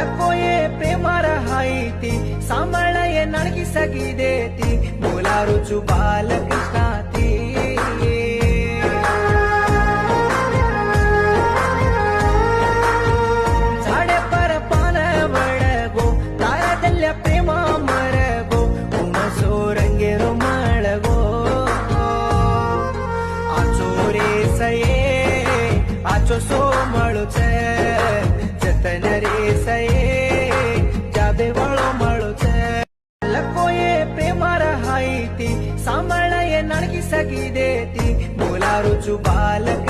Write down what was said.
लकोये प्रेमार हायती सांभाळये नडकी सगी देती बोला रुचु बालकृष्णा ती झाडे पर पान वळगो तारा दल्ल्या प्रेमा मरगो उमसो रंगे रोमळगो आचो रे सये आचो सोमळो छे जतन रे सये जाबे वाळो मळो छे लकोये प्रेमार हायती सांभाळये नडकी सगी देती बोला रुचु बालक